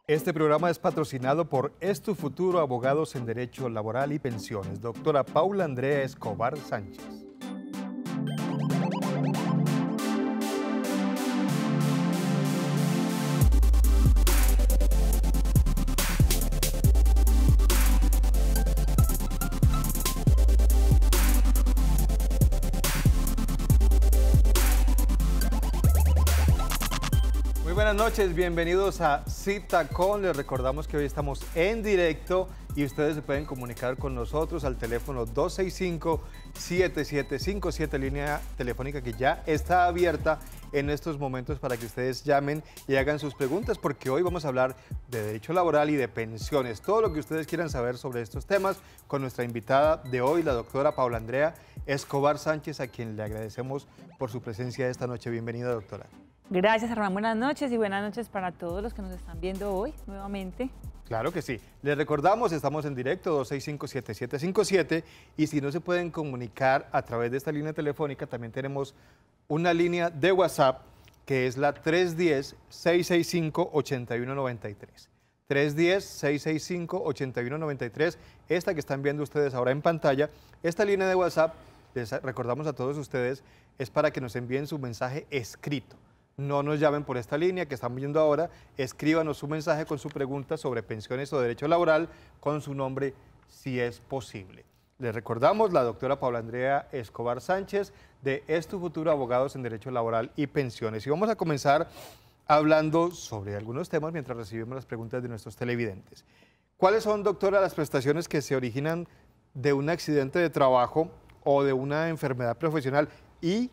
Este programa es patrocinado por Es Tu Futuro, abogados en Derecho Laboral y Pensiones, doctora Paula Andrea Escobar Sánchez. Buenas noches, bienvenidos a Cita Con. Les recordamos que hoy estamos en directo y ustedes se pueden comunicar con nosotros al teléfono 265-7757, línea telefónica que ya está abierta en estos momentos para que ustedes llamen y hagan sus preguntas, porque hoy vamos a hablar de derecho laboral y de pensiones. Todo lo que ustedes quieran saber sobre estos temas con nuestra invitada de hoy, la doctora Paula Andrea Escobar Sánchez, a quien le agradecemos por su presencia esta noche. Bienvenida, doctora. Gracias, Armán. Buenas noches y buenas noches para todos los que nos están viendo hoy nuevamente. Claro que sí. Les recordamos, estamos en directo 265-7757 y si no se pueden comunicar a través de esta línea telefónica, también tenemos una línea de WhatsApp que es la 310-665-8193. 310-665-8193, esta que están viendo ustedes ahora en pantalla. Esta línea de WhatsApp, les recordamos a todos ustedes, es para que nos envíen su mensaje escrito. No nos llamen por esta línea que estamos viendo ahora, escríbanos su mensaje con su pregunta sobre pensiones o derecho laboral con su nombre si es posible. Les recordamos, la doctora Paula Andrea Escobar Sánchez de Es Tu Futuro, abogados en derecho laboral y pensiones. Y vamos a comenzar hablando sobre algunos temas mientras recibimos las preguntas de nuestros televidentes. ¿Cuáles son, doctora, las prestaciones que se originan de un accidente de trabajo o de una enfermedad profesional? Y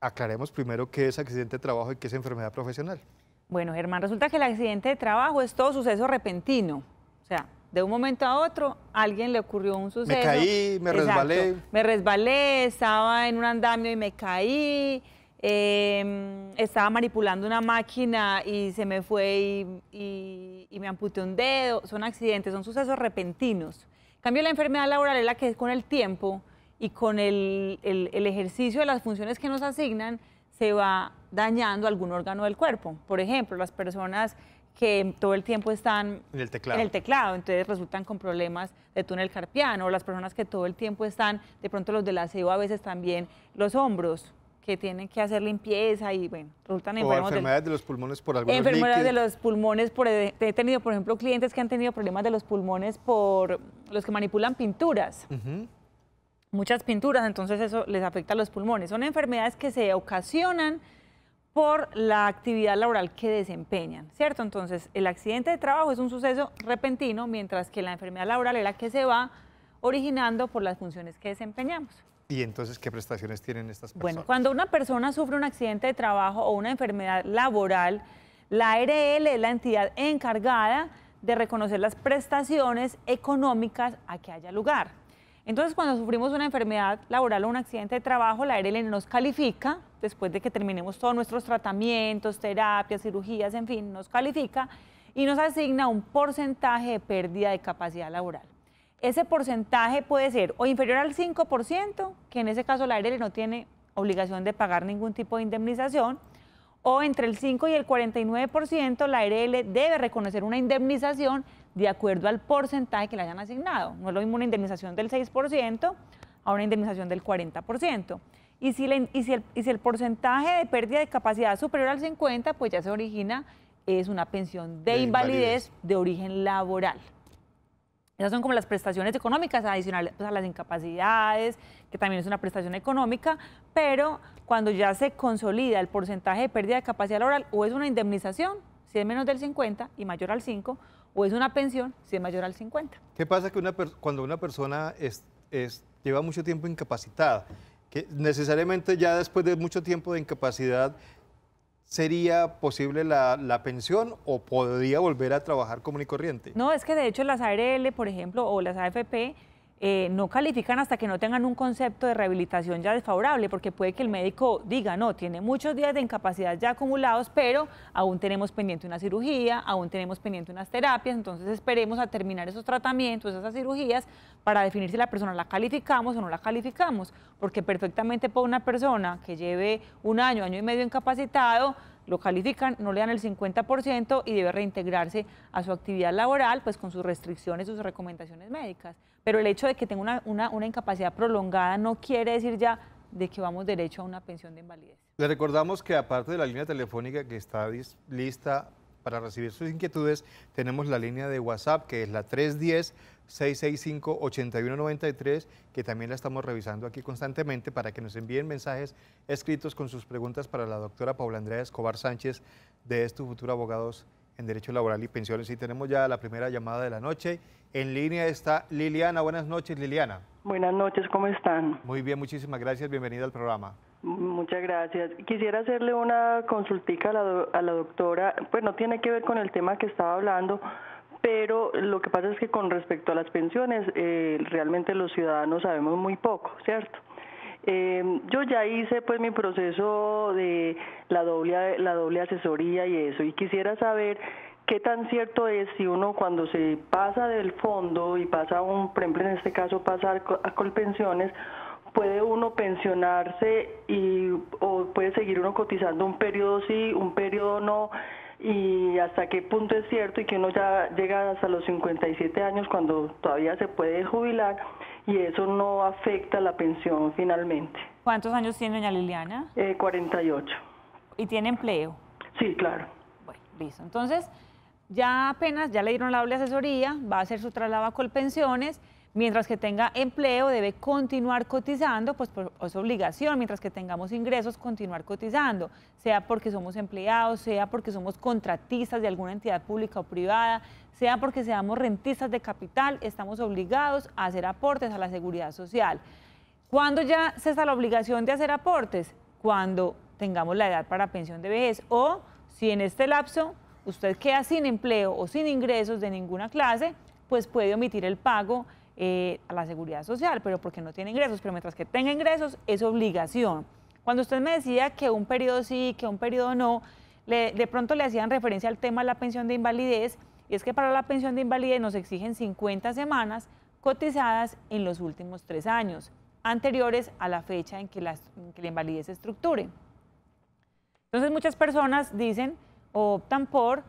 aclaremos primero qué es accidente de trabajo y qué es enfermedad profesional. Bueno, Germán, resulta que el accidente de trabajo es todo suceso repentino. O sea, de un momento a otro, a alguien le ocurrió un suceso. Me caí, me resbalé. Me resbalé, estaba en un andamio y me caí, estaba manipulando una máquina y se me fue y me amputé un dedo. Son accidentes, son sucesos repentinos. En cambio, la enfermedad laboral es la que con el tiempo y con el ejercicio de las funciones que nos asignan, se va dañando algún órgano del cuerpo. Por ejemplo, las personas que todo el tiempo están en el teclado, entonces resultan con problemas de túnel carpiano, o las personas que todo el tiempo están, de pronto los del aseo, a veces también los hombros, que tienen que hacer limpieza y bueno, resultan enfermos. O enfermedades de los pulmones por algunos enfermedades líquidos. de los pulmones, he tenido, por ejemplo, clientes que han tenido problemas de los pulmones por los que manipulan pinturas. Muchas pinturas, entonces eso les afecta a los pulmones. Son enfermedades que se ocasionan por la actividad laboral que desempeñan, ¿cierto? Entonces, el accidente de trabajo es un suceso repentino, mientras que la enfermedad laboral es la que se va originando por las funciones que desempeñamos. ¿Y entonces qué prestaciones tienen estas personas? Bueno, cuando una persona sufre un accidente de trabajo o una enfermedad laboral, la ARL es la entidad encargada de reconocer las prestaciones económicas a que haya lugar. Entonces, cuando sufrimos una enfermedad laboral o un accidente de trabajo, la ARL nos califica, después de que terminemos todos nuestros tratamientos, terapias, cirugías, en fin, nos califica y nos asigna un porcentaje de pérdida de capacidad laboral. Ese porcentaje puede ser o inferior al 5%, que en ese caso la ARL no tiene obligación de pagar ningún tipo de indemnización, o entre el 5 y el 49%, la ARL debe reconocer una indemnización de acuerdo al porcentaje que le hayan asignado. No es lo mismo una indemnización del 6% a una indemnización del 40%. Y si el porcentaje de pérdida de capacidad es superior al 50%, pues ya se origina, es una pensión de invalidez de origen laboral. Esas son como las prestaciones económicas adicionales pues, a las incapacidades, que también es una prestación económica, pero cuando ya se consolida el porcentaje de pérdida de capacidad laboral, o es una indemnización, si es menos del 50 y mayor al 5, o es una pensión, si es mayor al 50. ¿Qué pasa que cuando una persona lleva mucho tiempo incapacitada? Que necesariamente ya después de mucho tiempo de incapacidad, ¿sería posible la pensión o podría volver a trabajar común y corriente? No, es que de hecho las ARL, por ejemplo, o las AFP, no califican hasta que no tengan un concepto de rehabilitación ya desfavorable, porque puede que el médico diga, no, tiene muchos días de incapacidad ya acumulados, pero aún tenemos pendiente una cirugía, aún tenemos pendiente unas terapias, entonces esperemos a terminar esos tratamientos, esas cirugías, para definir si la persona la calificamos o no la calificamos, porque perfectamente puede una persona que lleve un año, año y medio incapacitado, lo califican, no le dan el 50% y debe reintegrarse a su actividad laboral, pues con sus restricciones, sus recomendaciones médicas. Pero el hecho de que tenga una incapacidad prolongada no quiere decir ya de que vamos derecho a una pensión de invalidez. Le recordamos que aparte de la línea telefónica que está lista para recibir sus inquietudes, tenemos la línea de WhatsApp, que es la 310-665-8193, que también la estamos revisando aquí constantemente para que nos envíen mensajes escritos con sus preguntas para la doctora Paula Andrea Escobar Sánchez de Estu Futuro Abogados en Derecho Laboral y Pensiones. Y tenemos ya la primera llamada de la noche. En línea está Liliana. Buenas noches, Liliana. Buenas noches, ¿cómo están? Muy bien, muchísimas gracias. Bienvenida al programa. Muchas gracias. Quisiera hacerle una consultica a la doctora, pues no tiene que ver con el tema que estaba hablando, pero lo que pasa es que con respecto a las pensiones, realmente los ciudadanos sabemos muy poco, ¿cierto? Yo ya hice pues mi proceso de la doble asesoría y eso, y quisiera saber qué tan cierto es si uno cuando se pasa del fondo y pasa por ejemplo en este caso pasar a Colpensiones, puede uno pensionarse o puede seguir uno cotizando un periodo sí, un periodo no, y hasta qué punto es cierto y que uno ya llega hasta los 57 años cuando todavía se puede jubilar y eso no afecta la pensión finalmente. ¿Cuántos años tiene doña Liliana? 48. ¿Y tiene empleo? Sí, claro. Bueno, listo. Entonces, ya apenas, ya le dieron la doble asesoría, va a hacer su traslado a Colpensiones. Mientras que tenga empleo, debe continuar cotizando, pues por es obligación, mientras que tengamos ingresos, continuar cotizando, sea porque somos empleados, sea porque somos contratistas de alguna entidad pública o privada, sea porque seamos rentistas de capital, estamos obligados a hacer aportes a la seguridad social. ¿Cuándo ya cesa la obligación de hacer aportes? Cuando tengamos la edad para pensión de vejez o si en este lapso usted queda sin empleo o sin ingresos de ninguna clase, pues puede omitir el pago a la seguridad social, pero porque no tiene ingresos, pero mientras que tenga ingresos es obligación. Cuando usted me decía que un periodo sí, que un periodo no, de pronto le hacían referencia al tema de la pensión de invalidez, y es que para la pensión de invalidez nos exigen 50 semanas cotizadas en los últimos 3 años, anteriores a la fecha en que la invalidez se estructure. Entonces muchas personas dicen o optan por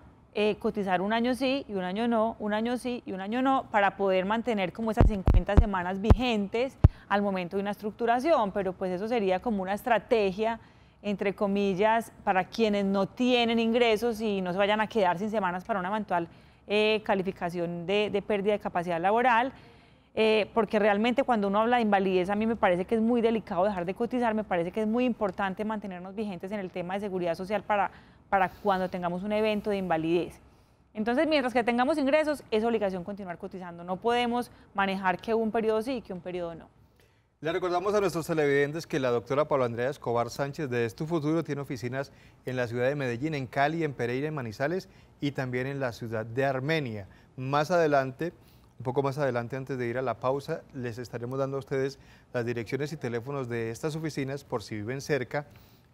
cotizar un año sí y un año no, un año sí y un año no, para poder mantener como esas 50 semanas vigentes al momento de una estructuración, pero pues eso sería como una estrategia, entre comillas, para quienes no tienen ingresos y no se vayan a quedar sin semanas para una eventual calificación de pérdida de capacidad laboral, porque realmente cuando uno habla de invalidez a mí me parece que es muy delicado dejar de cotizar, me parece que es muy importante mantenernos vigentes en el tema de seguridad social para cuando tengamos un evento de invalidez. Entonces, mientras que tengamos ingresos, es obligación continuar cotizando. No podemos manejar que un periodo sí y que un periodo no. Le recordamos a nuestros televidentes que la doctora Paula Andrea Escobar Sánchez de Estu Futuro tiene oficinas en la ciudad de Medellín, en Cali, en Pereira, en Manizales y también en la ciudad de Armenia. Más adelante, un poco más adelante, antes de ir a la pausa, les estaremos dando a ustedes las direcciones y teléfonos de estas oficinas por si viven cerca,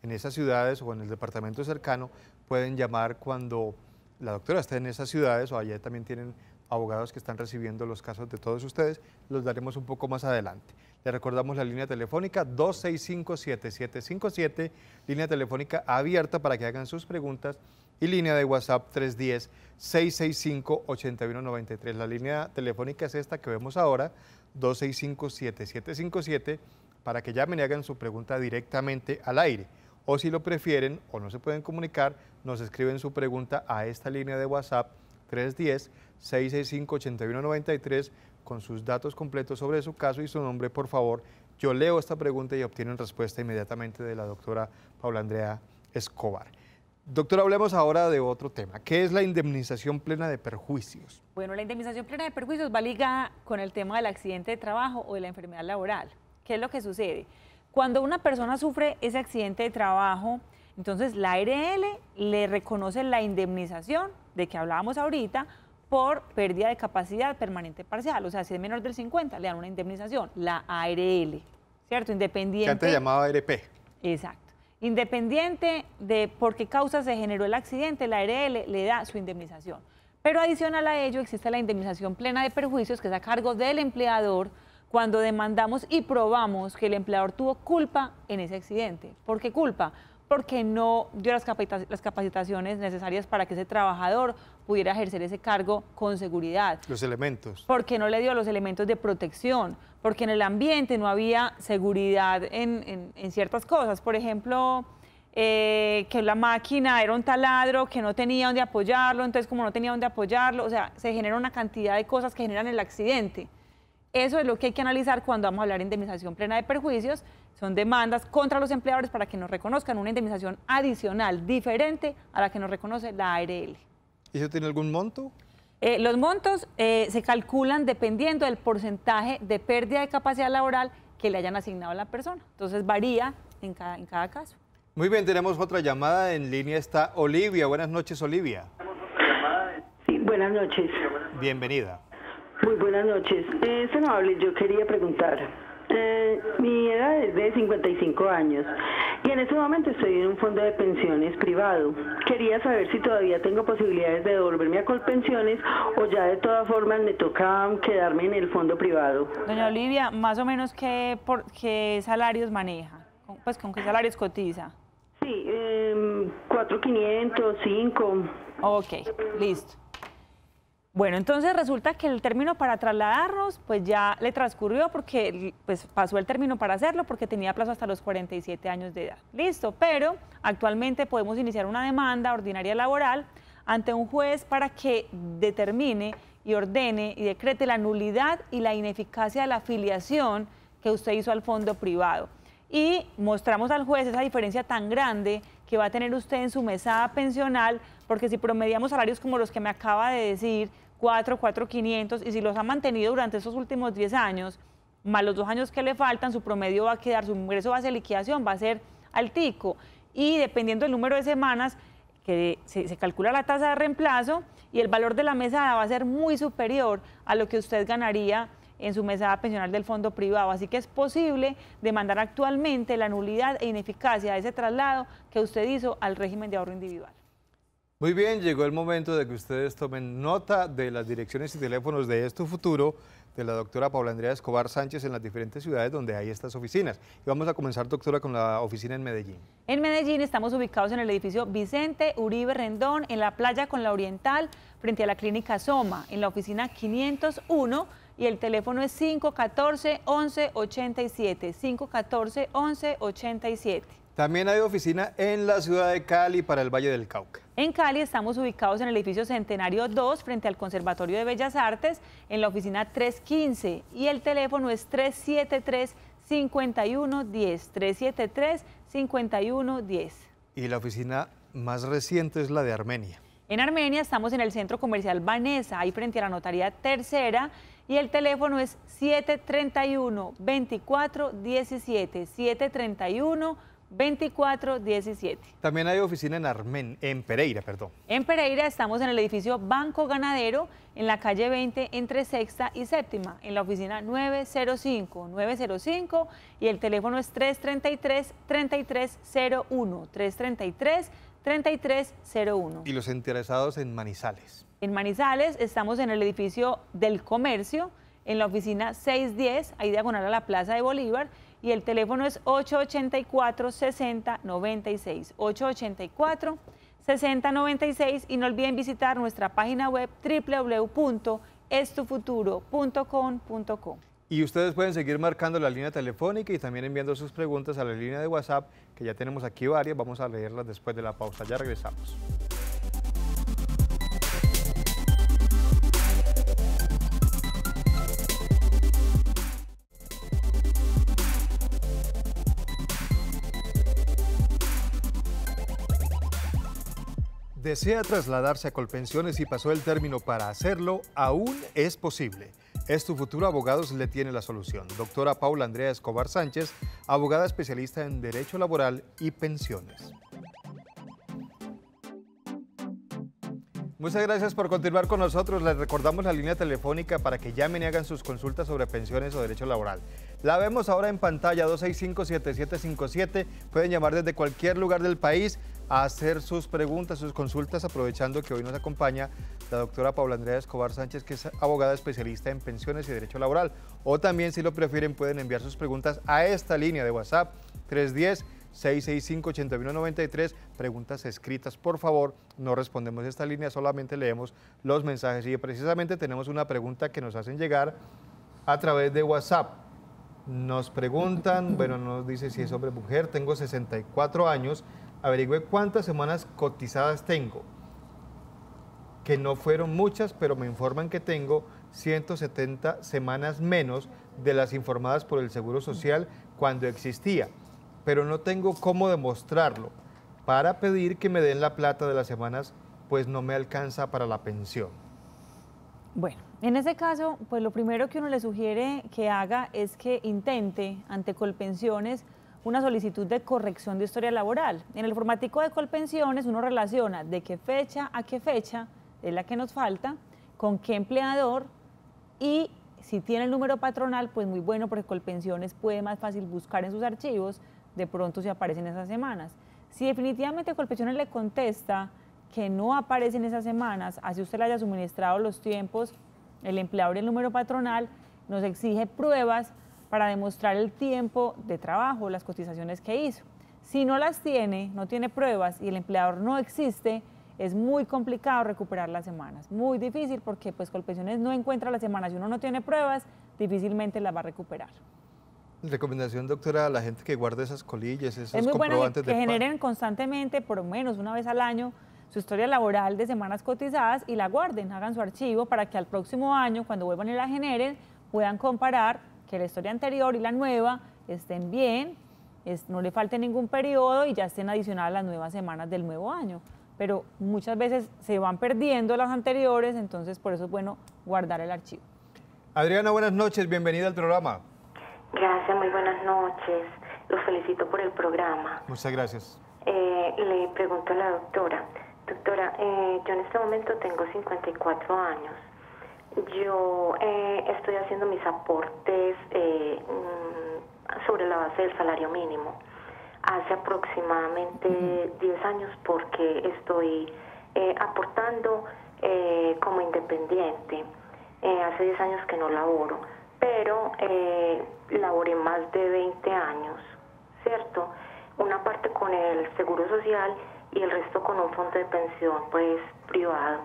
en esas ciudades o en el departamento cercano, pueden llamar cuando la doctora esté en esas ciudades o allá también tienen abogados que están recibiendo los casos de todos ustedes, los daremos un poco más adelante. Le recordamos la línea telefónica 265-7757, línea telefónica abierta para que hagan sus preguntas y línea de WhatsApp 310-665-8193. La línea telefónica es esta que vemos ahora, 265-7757, para que llamen y hagan su pregunta directamente al aire. O si lo prefieren o no se pueden comunicar, nos escriben su pregunta a esta línea de WhatsApp 310-665-8193 con sus datos completos sobre su caso y su nombre, por favor. Yo leo esta pregunta y obtienen respuesta inmediatamente de la doctora Paula Andrea Escobar. Doctora, hablemos ahora de otro tema. ¿Qué es la indemnización plena de perjuicios? Bueno, la indemnización plena de perjuicios va ligada con el tema del accidente de trabajo o de la enfermedad laboral. ¿Qué es lo que sucede? Cuando una persona sufre ese accidente de trabajo, entonces la ARL le reconoce la indemnización de que hablábamos ahorita por pérdida de capacidad permanente parcial. O sea, si es menor del 50, le dan una indemnización, la ARL, ¿cierto? Independiente. Que antes llamaba ARP. Exacto. Independiente de por qué causa se generó el accidente, la ARL le da su indemnización. Pero adicional a ello existe la indemnización plena de perjuicios, que es a cargo del empleador, cuando demandamos y probamos que el empleador tuvo culpa en ese accidente. ¿Por qué culpa? porque no dio las capacitaciones necesarias para que ese trabajador pudiera ejercer ese cargo con seguridad. Los elementos. Porque no le dio los elementos de protección, porque en el ambiente no había seguridad en ciertas cosas. Por ejemplo, que la máquina era un taladro, que no tenía donde apoyarlo, entonces como no tenía donde apoyarlo, o sea, se genera una cantidad de cosas que generan el accidente. Eso es lo que hay que analizar cuando vamos a hablar de indemnización plena de perjuicios. Son demandas contra los empleadores para que nos reconozcan una indemnización adicional, diferente a la que nos reconoce la ARL. ¿Y eso tiene algún monto? Los montos se calculan dependiendo del porcentaje de pérdida de capacidad laboral que le hayan asignado a la persona. Entonces varía en cada caso. Muy bien, tenemos otra llamada. En línea está Olivia. Buenas noches, Olivia. Sí, buenas noches. Bienvenida. Muy buenas noches. Es amable, yo quería preguntar. Mi edad es de 55 años y en este momento estoy en un fondo de pensiones privado. Quería saber si todavía tengo posibilidades de devolverme a Colpensiones o ya de todas formas me toca quedarme en el fondo privado. Doña Olivia, más o menos qué salarios maneja, pues con qué salarios cotiza. Sí, 4.500, 5. Ok, listo. Bueno, entonces resulta que el término para trasladarnos pues ya le transcurrió porque pues pasó el término para hacerlo porque tenía plazo hasta los 47 años de edad. Listo, pero actualmente podemos iniciar una demanda ordinaria laboral ante un juez para que determine y ordene y decrete la nulidad y la ineficacia de la afiliación que usted hizo al fondo privado. Y mostramos al juez esa diferencia tan grande que va a tener usted en su mesada pensional, porque si promediamos salarios como los que me acaba de decir, 4.500, y si los ha mantenido durante esos últimos 10 años, más los 2 años que le faltan, su promedio va a quedar, su ingreso base de liquidación va a ser altico. Y dependiendo del número de semanas, que se calcula la tasa de reemplazo y el valor de la mesada va a ser muy superior a lo que usted ganaría en su mesada pensional del fondo privado. Así que es posible demandar actualmente la nulidad e ineficacia de ese traslado que usted hizo al régimen de ahorro individual. Muy bien, llegó el momento de que ustedes tomen nota de las direcciones y teléfonos de Tu Futuro de la doctora Paula Andrea Escobar Sánchez en las diferentes ciudades donde hay estas oficinas. Y vamos a comenzar, doctora, con la oficina en Medellín. En Medellín estamos ubicados en el edificio Vicente Uribe Rendón, en la playa con la Oriental, frente a la clínica Soma, en la oficina 501, y el teléfono es 514-1187, 514-1187. También hay oficina en la ciudad de Cali para el Valle del Cauca. En Cali estamos ubicados en el edificio Centenario 2, frente al Conservatorio de Bellas Artes, en la oficina 315, y el teléfono es 373-5110, 373-5110. Y la oficina más reciente es la de Armenia. En Armenia estamos en el Centro Comercial Vanessa, ahí frente a la Notaría Tercera, y el teléfono es 731-2417, 731-2417. También hay oficina en Pereira, perdón. En Pereira estamos en el edificio Banco Ganadero, en la calle 20, entre Sexta y Séptima, en la oficina 905, y el teléfono es 333-3301, 333-3301. Y los interesados en Manizales. En Manizales estamos en el edificio del Comercio, en la oficina 610, ahí diagonal a la Plaza de Bolívar, y el teléfono es 884-6096, 884-6096, y no olviden visitar nuestra página web www.estufuturo.com.co. Y ustedes pueden seguir marcando la línea telefónica y también enviando sus preguntas a la línea de WhatsApp, que ya tenemos aquí varias, vamos a leerlas después de la pausa. Ya regresamos. ¿Desea trasladarse a Colpensiones y pasó el término para hacerlo? Aún es posible. Tu Futuro Abogados le tiene la solución. Doctora Paula Andrea Escobar Sánchez, abogada especialista en Derecho Laboral y Pensiones. Muchas gracias por continuar con nosotros. Les recordamos la línea telefónica para que llamen y hagan sus consultas sobre pensiones o derecho laboral. La vemos ahora en pantalla, 265-7757. Pueden llamar desde cualquier lugar del país a hacer sus preguntas, sus consultas, aprovechando que hoy nos acompaña la doctora Paula Andrea Escobar Sánchez, que es abogada especialista en pensiones y derecho laboral. O también, si lo prefieren, pueden enviar sus preguntas a esta línea de WhatsApp, 665-8193, preguntas escritas, por favor, no respondemos esta línea, solamente leemos los mensajes. Y precisamente tenemos una pregunta que nos hacen llegar a través de WhatsApp. Nos preguntan, bueno, nos dice si es hombre o mujer, tengo 64 años, averigüe cuántas semanas cotizadas tengo, que no fueron muchas, pero me informan que tengo 170 semanas menos de las informadas por el Seguro Social cuando existía, pero no tengo cómo demostrarlo para pedir que me den la plata de las semanas, pues no me alcanza para la pensión. Bueno, en ese caso, pues lo primero que uno le sugiere que haga es que intente ante Colpensiones una solicitud de corrección de historia laboral. En el formatico de Colpensiones uno relaciona de qué fecha a qué fecha es la que nos falta, con qué empleador, y si tiene el número patronal, pues muy bueno, porque Colpensiones puede más fácil buscar en sus archivos, de pronto si aparecen esas semanas. Si definitivamente Colpensiones le contesta que no aparecen esas semanas, así usted le haya suministrado los tiempos, el empleador y el número patronal, nos exige pruebas para demostrar el tiempo de trabajo, las cotizaciones que hizo. Si no las tiene, no tiene pruebas y el empleador no existe, es muy complicado recuperar las semanas, muy difícil, porque pues Colpensiones no encuentra las semanas. Si uno no tiene pruebas, difícilmente las va a recuperar. Recomendación, doctora, a la gente que guarde esas colillas, esos es muy bueno comprobantes que generen constantemente, por lo menos una vez al año, su historia laboral de semanas cotizadas y la guarden, hagan su archivo para que al próximo año, cuando vuelvan y la generen, puedan comparar que la historia anterior y la nueva estén bien, no le falte ningún periodo y ya estén adicionadas las nuevas semanas del nuevo año. Pero muchas veces se van perdiendo las anteriores, entonces por eso es bueno guardar el archivo. Adriana, buenas noches, bienvenida al programa. Gracias, muy buenas noches. Los felicito por el programa. Muchas gracias. Le pregunto a la doctora. Doctora, yo en este momento tengo 54 años. Yo estoy haciendo mis aportes sobre la base del salario mínimo. Hace aproximadamente 10 años porque estoy aportando como independiente. Hace 10 años que no laboro, pero laboré más de 20 años, ¿cierto? Una parte con el Seguro Social y el resto con un fondo de pensión, pues, privado.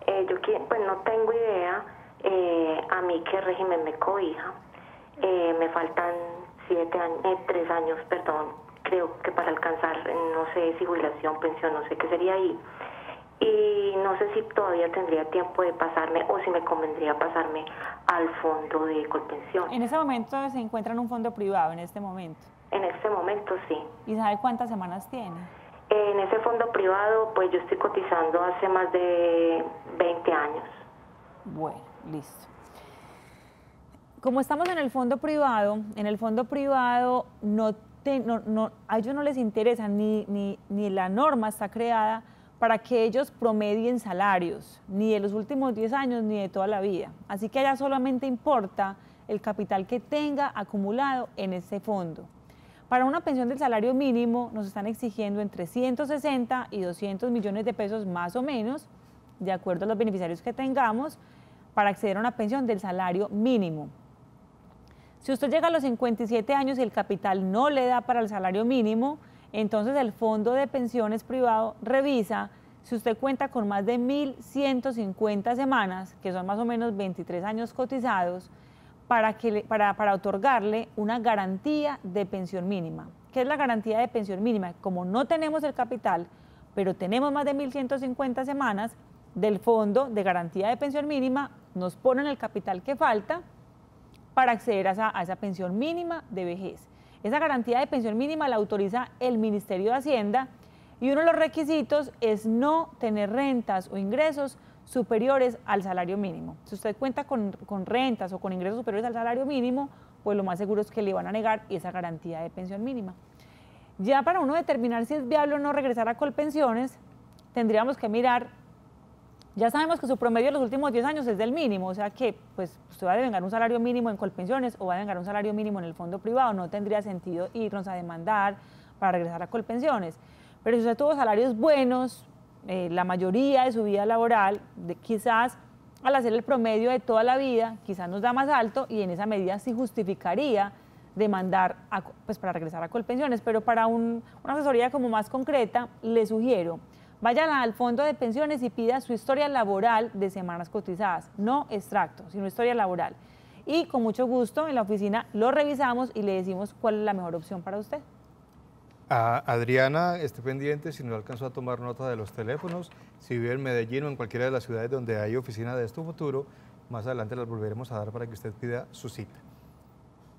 Yo pues no tengo idea a mí qué régimen me cobija. Me faltan 3 años, perdón, creo que para alcanzar, no sé si jubilación, pensión, no sé qué sería ahí. Y no sé si todavía tendría tiempo de pasarme o si me convendría pasarme al fondo de Colpensión. En ese momento se encuentra en un fondo privado, en este momento. En este momento sí. ¿Y sabe cuántas semanas tiene? En ese fondo privado, pues yo estoy cotizando hace más de 20 años. Bueno, listo. Como estamos en el fondo privado a ellos no les interesa, ni la norma está creada para que ellos promedien salarios, ni de los últimos 10 años, ni de toda la vida. Así que allá solamente importa el capital que tenga acumulado en ese fondo. Para una pensión del salario mínimo nos están exigiendo entre 160 y 200 millones de pesos más o menos, de acuerdo a los beneficiarios que tengamos, para acceder a una pensión del salario mínimo. Si usted llega a los 57 años y el capital no le da para el salario mínimo, entonces el fondo de pensiones privado revisa si usted cuenta con más de 1.150 semanas, que son más o menos 23 años cotizados, para otorgarle una garantía de pensión mínima. ¿Qué es la garantía de pensión mínima? Como no tenemos el capital, pero tenemos más de 1.150 semanas, del fondo de garantía de pensión mínima nos ponen el capital que falta para acceder a esa pensión mínima de vejez. Esa garantía de pensión mínima la autoriza el Ministerio de Hacienda y uno de los requisitos es no tener rentas o ingresos superiores al salario mínimo. Si usted cuenta con rentas o con ingresos superiores al salario mínimo, pues lo más seguro es que le van a negar esa garantía de pensión mínima. Ya para uno determinar si es viable o no regresar a Colpensiones, tendríamos que mirar, ya sabemos que su promedio de los últimos 10 años es del mínimo, o sea que pues usted va a devengar un salario mínimo en Colpensiones o va a devengar un salario mínimo en el fondo privado, no tendría sentido irnos a demandar para regresar a Colpensiones. Pero si usted tuvo salarios buenos, la mayoría de su vida laboral, quizás al hacer el promedio de toda la vida, quizás nos da más alto y en esa medida sí justificaría demandar pues para regresar a Colpensiones, pero para una asesoría como más concreta, le sugiero, vaya al fondo de pensiones y pida su historia laboral de semanas cotizadas, no extracto, sino historia laboral. Y con mucho gusto en la oficina lo revisamos y le decimos cuál es la mejor opción para usted. Adriana, esté pendiente si no alcanzó a tomar nota de los teléfonos. Si vive en Medellín o en cualquiera de las ciudades donde hay oficina de Esto Futuro, más adelante las volveremos a dar para que usted pida su cita.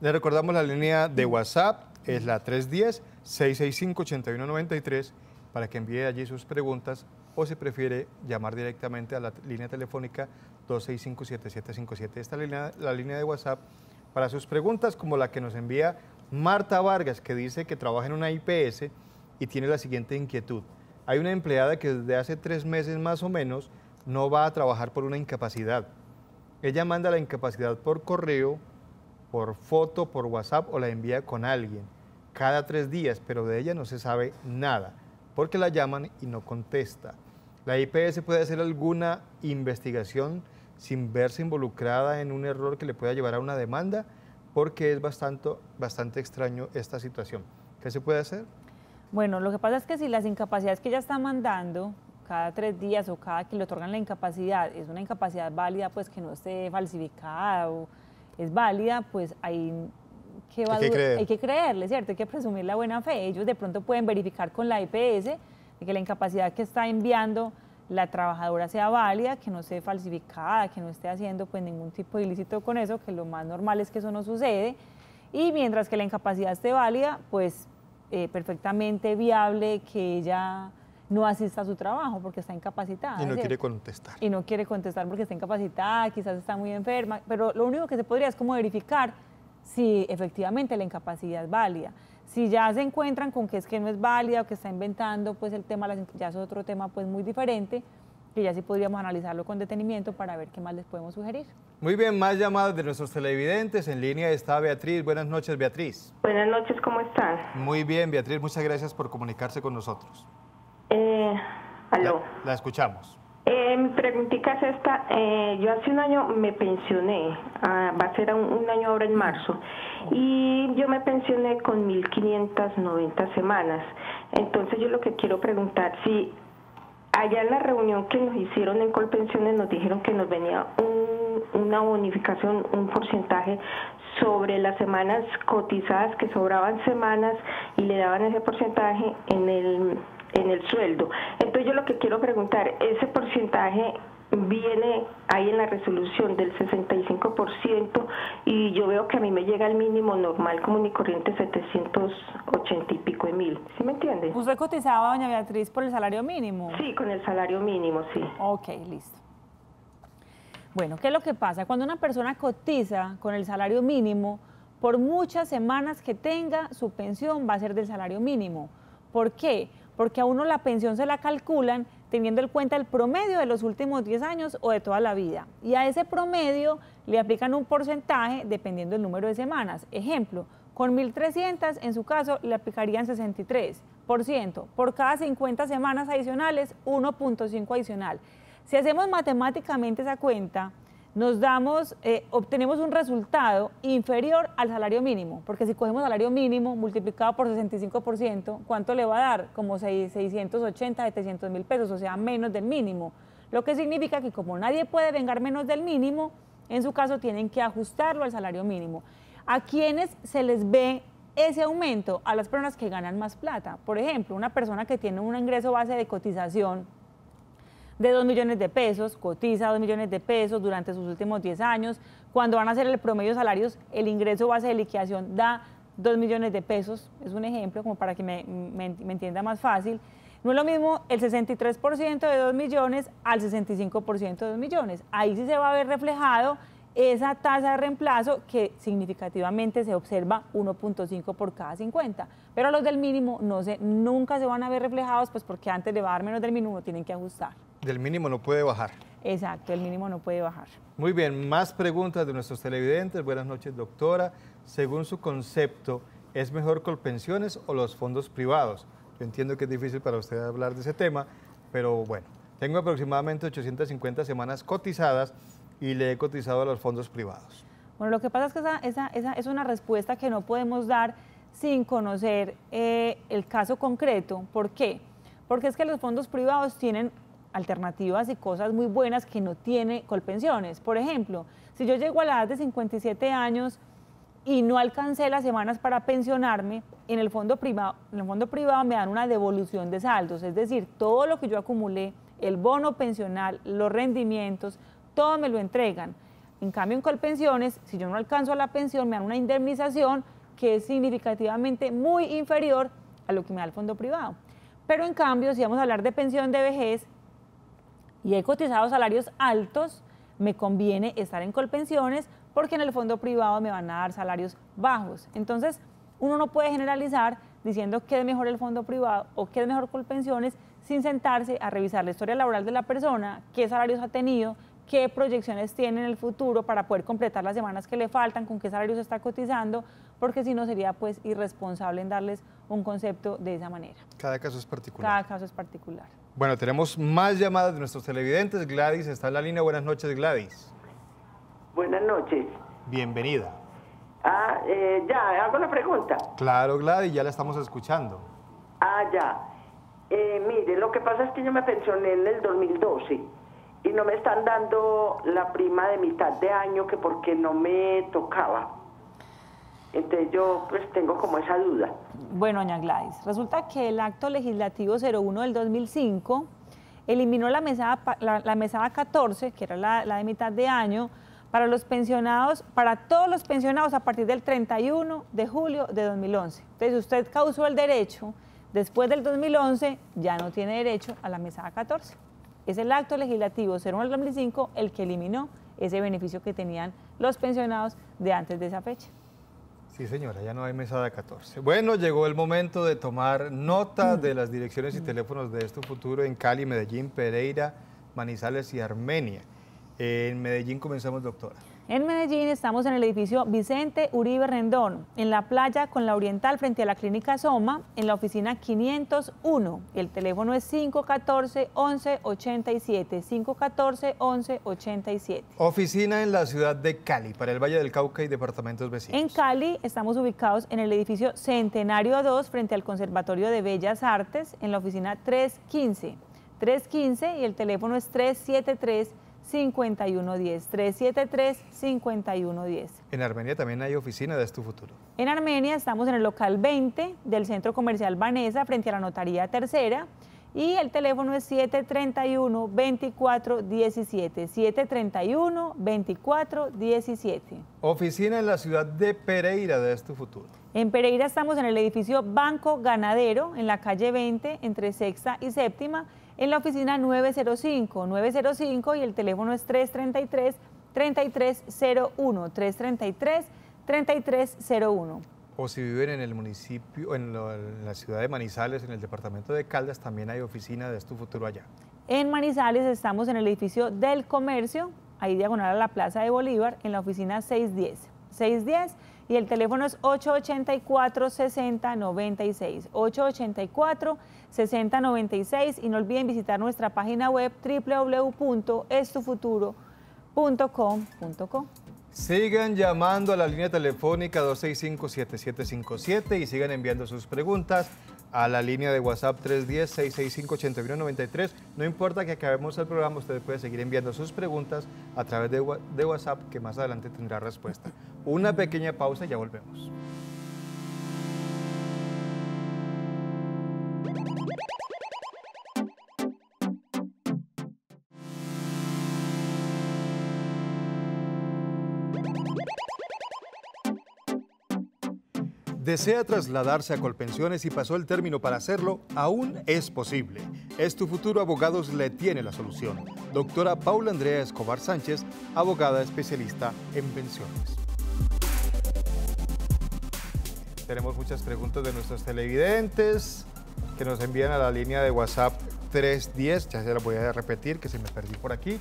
Le recordamos la línea de WhatsApp, es la 310-665-8193, para que envíe allí sus preguntas, o si prefiere llamar directamente a la línea telefónica 265-7757. Esta es la línea de WhatsApp para sus preguntas, como la que nos envía Marta Vargas, que dice que trabaja en una IPS y tiene la siguiente inquietud. Hay una empleada que desde hace 3 meses más o menos no va a trabajar por una incapacidad. Ella manda la incapacidad por correo, por foto, por WhatsApp o la envía con alguien cada 3 días, pero de ella no se sabe nada, porque la llaman y no contesta. ¿La IPS puede hacer alguna investigación sin verse involucrada en un error que le pueda llevar a una demanda? Porque es bastante extraño esta situación. ¿Qué se puede hacer? Bueno, lo que pasa es que si las incapacidades que ella está mandando cada 3 días o cada que le otorgan la incapacidad es una incapacidad válida, pues que no esté falsificada o es válida, pues hay que creerle, ¿cierto? Hay que presumir la buena fe. Ellos de pronto pueden verificar con la IPS de que la incapacidad que está enviando la trabajadora sea válida, que no esté falsificada, que no esté haciendo pues ningún tipo de ilícito con eso, que lo más normal es que eso no sucede. Y mientras que la incapacidad esté válida, pues perfectamente viable que ella no asista a su trabajo porque está incapacitada. Y no quiere contestar. Y no quiere contestar porque está incapacitada, quizás está muy enferma, pero lo único que se podría es como verificar si efectivamente la incapacidad es válida. Si ya se encuentran con que es que no es válida o que está inventando, pues el tema ya es otro tema pues muy diferente, que ya sí podríamos analizarlo con detenimiento para ver qué más les podemos sugerir. Muy bien, más llamadas de nuestros televidentes. En línea está Beatriz. Buenas noches, Beatriz. Buenas noches, ¿cómo están? Muy bien, Beatriz, muchas gracias por comunicarse con nosotros. Aló. La escuchamos. Mi preguntita es esta. Yo hace un año me pensioné, va a ser un año ahora en marzo, y yo me pensioné con 1.590 semanas. Entonces yo lo que quiero preguntar, si allá en la reunión que nos hicieron en Colpensiones nos dijeron que nos venía una bonificación, un porcentaje sobre las semanas cotizadas, que sobraban semanas y le daban ese porcentaje en el sueldo. Entonces yo lo que quiero preguntar, ese porcentaje viene ahí en la resolución del 65% y yo veo que a mí me llega el mínimo normal común y corriente 780 y pico de mil, ¿sí me entiende? ¿Usted cotizaba, doña Beatriz, por el salario mínimo? Sí, con el salario mínimo, sí. Ok, listo. Bueno, ¿qué es lo que pasa? Cuando una persona cotiza con el salario mínimo, por muchas semanas que tenga, su pensión va a ser del salario mínimo. ¿Por qué? Porque a uno la pensión se la calculan teniendo en cuenta el promedio de los últimos 10 años o de toda la vida. Y a ese promedio le aplican un porcentaje dependiendo del número de semanas. Ejemplo, con 1.300, en su caso, le aplicarían 63%. Por cada 50 semanas adicionales, 1.5 adicional. Si hacemos matemáticamente esa cuenta, obtenemos un resultado inferior al salario mínimo, porque si cogemos salario mínimo multiplicado por 65%, ¿cuánto le va a dar? Como 680, 700 mil pesos, o sea, menos del mínimo. Lo que significa que como nadie puede vengar menos del mínimo, en su caso tienen que ajustarlo al salario mínimo. ¿A quiénes se les ve ese aumento? A las personas que ganan más plata. Por ejemplo, una persona que tiene un ingreso base de cotización de 2 millones de pesos, cotiza 2 millones de pesos durante sus últimos 10 años. Cuando van a hacer el promedio de salarios, el ingreso base de liquidación da 2 millones de pesos. Es un ejemplo como para que me entienda más fácil. No es lo mismo el 63% de 2 millones al 65% de 2 millones. Ahí sí se va a ver reflejado esa tasa de reemplazo que significativamente se observa 1.5 por cada 50. Pero los del mínimo nunca se van a ver reflejados, pues porque antes de bajar menos del mínimo tienen que ajustar. Del mínimo no puede bajar. Exacto, el mínimo no puede bajar. Muy bien, más preguntas de nuestros televidentes. Buenas noches, doctora. Según su concepto, ¿es mejor Colpensiones o los fondos privados? Yo entiendo que es difícil para usted hablar de ese tema, pero bueno, tengo aproximadamente 850 semanas cotizadas y le he cotizado a los fondos privados. Bueno, lo que pasa es que esa es una respuesta que no podemos dar sin conocer el caso concreto. ¿Por qué? Porque es que los fondos privados tienen alternativas y cosas muy buenas que no tiene Colpensiones. Por ejemplo, si yo llego a la edad de 57 años y no alcancé las semanas para pensionarme, en el fondo privado me dan una devolución de saldos, es decir, todo lo que yo acumulé, el bono pensional, los rendimientos, todo me lo entregan. En cambio, en Colpensiones, si yo no alcanzo a la pensión, me dan una indemnización que es significativamente muy inferior a lo que me da el fondo privado. Pero en cambio, si vamos a hablar de pensión de vejez y he cotizado salarios altos, me conviene estar en Colpensiones porque en el fondo privado me van a dar salarios bajos. Entonces, uno no puede generalizar diciendo qué es mejor el fondo privado o qué es mejor Colpensiones sin sentarse a revisar la historia laboral de la persona, qué salarios ha tenido, qué proyecciones tiene en el futuro para poder completar las semanas que le faltan, con qué salarios está cotizando, porque si no sería pues irresponsable en darles un concepto de esa manera. Cada caso es particular. Cada caso es particular. Bueno, tenemos más llamadas de nuestros televidentes. Gladys está en la línea. Buenas noches, Gladys. Buenas noches. Bienvenida. Ya, hago la pregunta. Claro, Gladys, ya la estamos escuchando. Ya. Mire, lo que pasa es que yo me pensioné en el 2012 y no me están dando la prima de mitad de año que porque no me tocaba. Entonces yo pues tengo como esa duda. Bueno, doña Gladys, resulta que el acto legislativo 01 del 2005 eliminó la mesada 14, que era la de mitad de año, para los pensionados, para todos los pensionados a partir del 31 de julio de 2011. Entonces, usted causó el derecho, después del 2011 ya no tiene derecho a la mesada 14. Es el acto legislativo 01 del 2005 el que eliminó ese beneficio que tenían los pensionados de antes de esa fecha. Sí, señora, ya no hay mesada 14. Bueno, llegó el momento de tomar nota de las direcciones y teléfonos de Esto Futuro en Cali, Medellín, Pereira, Manizales y Armenia. En Medellín comenzamos, doctora. En Medellín estamos en el edificio Vicente Uribe Rendón, en la playa con la Oriental frente a la Clínica Soma, en la oficina 501. El teléfono es 514-1187, 514-1187. Oficina en la ciudad de Cali, para el Valle del Cauca y departamentos vecinos. En Cali estamos ubicados en el edificio Centenario 2, frente al Conservatorio de Bellas Artes, en la oficina 315 y el teléfono es 373-5110, 373-5110. En Armenia también hay oficina de Esto Futuro. En Armenia estamos en el local 20 del Centro Comercial Vanessa, frente a la Notaría Tercera, y el teléfono es 731-2417, 731-2417. Oficina en la ciudad de Pereira de Esto Futuro. En Pereira estamos en el edificio Banco Ganadero, en la calle 20, entre Sexta y Séptima, en la oficina 905 y el teléfono es 333-3301, 333-3301. O si viven en el municipio, en la ciudad de Manizales, en el departamento de Caldas, también hay oficina de Esto Futuro allá. En Manizales estamos en el edificio del Comercio, ahí diagonal a la Plaza de Bolívar, en la oficina 610 y el teléfono es 884-6096, 884-6096 y no olviden visitar nuestra página web www.estofuturo.com.co. Sigan llamando a la línea telefónica 265-7757 y sigan enviando sus preguntas a la línea de WhatsApp 310-665-8193. No importa que acabemos el programa, usted puede seguir enviando sus preguntas a través de WhatsApp, que más adelante tendrá respuesta. Una pequeña pausa y ya volvemos. ¿Desea trasladarse a Colpensiones y pasó el término para hacerlo? Aún es posible. Esto Futuro Abogados le tiene la solución. Doctora Paula Andrea Escobar Sánchez, abogada especialista en pensiones. Tenemos muchas preguntas de nuestros televidentes que nos envían a la línea de WhatsApp 310, ya se las voy a repetir que se me perdí por aquí,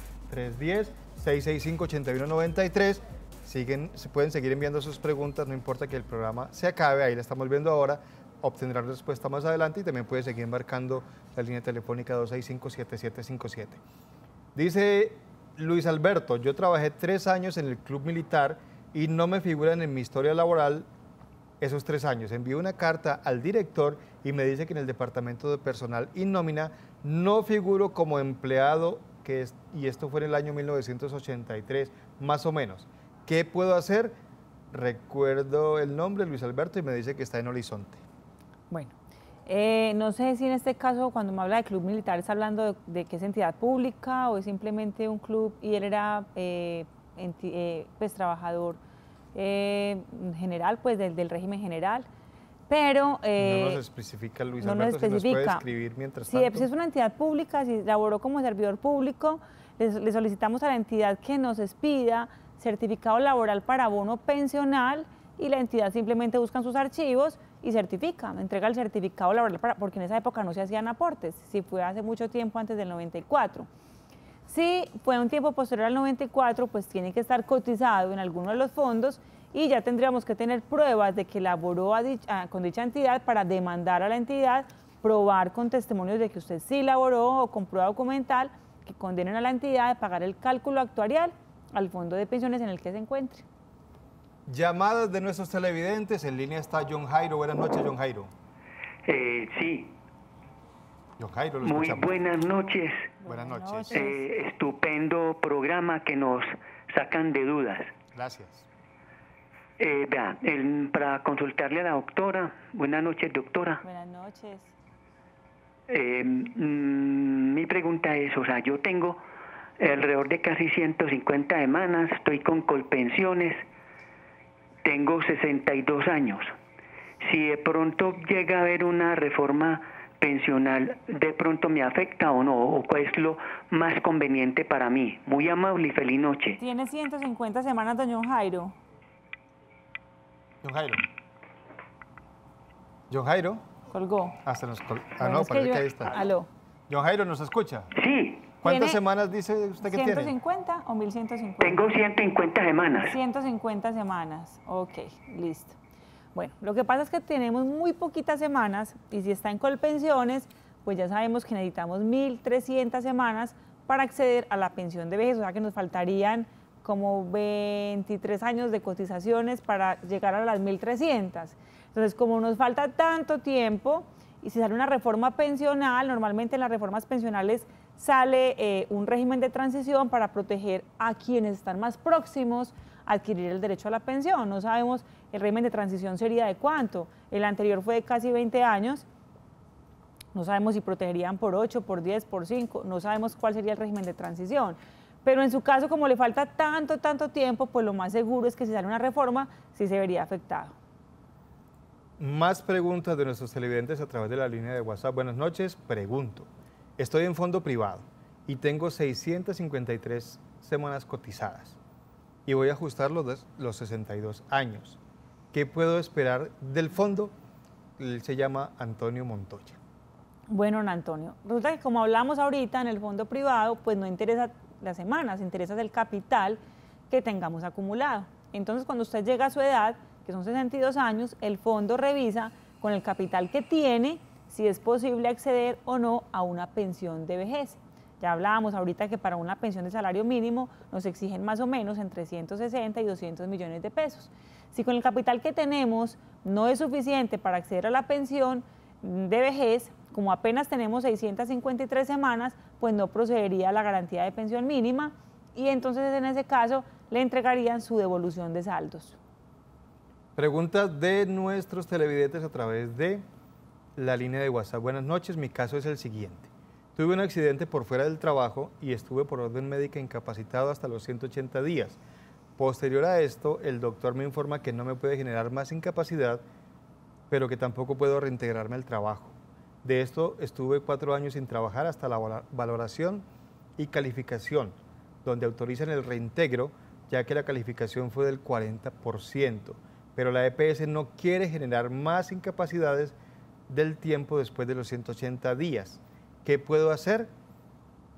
310-665-8193. Se pueden seguir enviando sus preguntas, no importa que el programa se acabe, ahí la estamos viendo ahora, obtendrán respuesta más adelante y también puede seguir marcando la línea telefónica 265-7757. Dice Luis Alberto, yo trabajé 3 años en el club militar y no me figuran en mi historia laboral esos 3 años. Envié una carta al director y me dice que en el departamento de personal y nómina no figuro como empleado, y esto fue en el año 1983, más o menos. ¿Qué puedo hacer? Recuerdo el nombre, Luis Alberto, y me dice que está en Horizonte. Bueno, no sé si en este caso, cuando me habla de club militar, está hablando de que es entidad pública o es simplemente un club y él era pues, trabajador general, pues del régimen general. Pero no nos especifica Luis Alberto, si nos puede escribir mientras tanto. Si es una entidad pública, si laboró como servidor público, le solicitamos a la entidad que nos expida certificado laboral para bono pensional y la entidad simplemente busca en sus archivos y certifica, entrega el certificado laboral, porque en esa época no se hacían aportes, si fue hace mucho tiempo antes del 94. Si fue un tiempo posterior al 94, pues tiene que estar cotizado en alguno de los fondos y ya tendríamos que tener pruebas de que laboró con dicha entidad para demandar a la entidad, probar con testimonios de que usted sí laboró o con prueba documental que condenen a la entidad a pagar el cálculo actuarial al fondo de pensiones en el que se encuentre. Llamadas de nuestros televidentes, en línea está John Jairo. Buenas noches, John Jairo. Sí. John Jairo, lo Muy escuchamos. buenas noches. Buenas noches. Estupendo programa que nos sacan de dudas. Gracias. Para consultarle a la doctora. Buenas noches, doctora. Buenas noches. Mi pregunta es, o sea, yo tengo alrededor de casi 150 semanas, estoy con Colpensiones, tengo 62 años. Si de pronto llega a haber una reforma pensional, ¿de pronto me afecta o no? ¿O cuál es lo más conveniente para mí? Muy amable y feliz noche. ¿Tiene 150 semanas, don John Jairo? John Jairo. John Jairo. Colgó. Se nos colgó. Bueno, No, parece que ahí está. Aló. John Jairo, ¿nos escucha? Sí. ¿Cuántas semanas dice usted que tiene? ¿150 o 1150? Tengo 150 semanas. 150 semanas, ok, listo. Bueno, lo que pasa es que tenemos muy poquitas semanas y si está en Colpensiones, pues ya sabemos que necesitamos 1.300 semanas para acceder a la pensión de vejez, o sea que nos faltarían como 23 años de cotizaciones para llegar a las 1.300. Entonces, como nos falta tanto tiempo y si sale una reforma pensional, normalmente en las reformas pensionales sale un régimen de transición para proteger a quienes están más próximos a adquirir el derecho a la pensión. No sabemos el régimen de transición sería de cuánto. El anterior fue de casi 20 años. No sabemos si protegerían por 8, por 10, por 5. No sabemos cuál sería el régimen de transición. Pero en su caso, como le falta tanto tiempo, pues lo más seguro es que si sale una reforma, sí se vería afectado. Más preguntas de nuestros televidentes a través de la línea de WhatsApp. Buenas noches, pregunto. Estoy en fondo privado y tengo 653 semanas cotizadas y voy a ajustar los 62 años. ¿Qué puedo esperar del fondo? Él se llama Antonio Montoya. Bueno, don Antonio, resulta que como hablamos ahorita en el fondo privado, pues no interesa las semanas, interesa el capital que tengamos acumulado. Entonces, cuando usted llega a su edad, que son 62 años, el fondo revisa con el capital que tiene si es posible acceder o no a una pensión de vejez. Ya hablábamos ahorita que para una pensión de salario mínimo nos exigen más o menos entre 160 y 200 millones de pesos. Si con el capital que tenemos no es suficiente para acceder a la pensión de vejez, como apenas tenemos 653 semanas, pues no procedería a la garantía de pensión mínima y entonces en ese caso le entregarían su devolución de saldos. Preguntas de nuestros televidentes a través de la línea de WhatsApp. Buenas noches, mi caso es el siguiente. Tuve un accidente por fuera del trabajo y estuve por orden médica incapacitado hasta los 180 días. Posterior a esto, el doctor me informa que no me puede generar más incapacidad, pero que tampoco puedo reintegrarme al trabajo. De esto estuve 4 años sin trabajar hasta la valoración y calificación, donde autorizan el reintegro, ya que la calificación fue del 40%, pero la EPS no quiere generar más incapacidades del tiempo después de los 180 días. ¿Qué puedo hacer?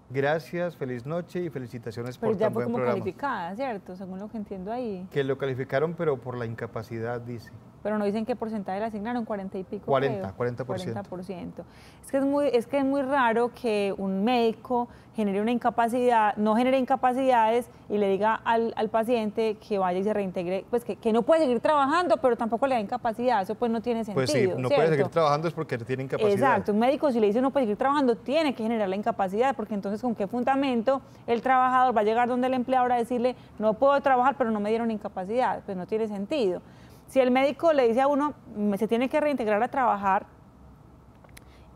Gracias, feliz noche y felicitaciones por tan buen programa. Pero ya fue como calificada, ¿cierto? Según lo que entiendo ahí. Que lo calificaron, pero por la incapacidad, dice. pero no dicen qué porcentaje le asignaron, 40 y pico. 40%. 40%. Es que es muy raro que un médico genere una incapacidad, no genere incapacidades y le diga al paciente que vaya y se reintegre, pues que no puede seguir trabajando, pero tampoco le da incapacidad. Eso pues no tiene sentido. Pues sí, no puede seguir trabajando es porque tiene incapacidad. Exacto, un médico si le dice no puede seguir trabajando, tiene que generar la incapacidad, porque entonces ¿con qué fundamento el trabajador va a llegar donde el empleador a decirle no puedo trabajar, pero no me dieron incapacidad? Pues no tiene sentido. Si el médico le dice a uno, se tiene que reintegrar a trabajar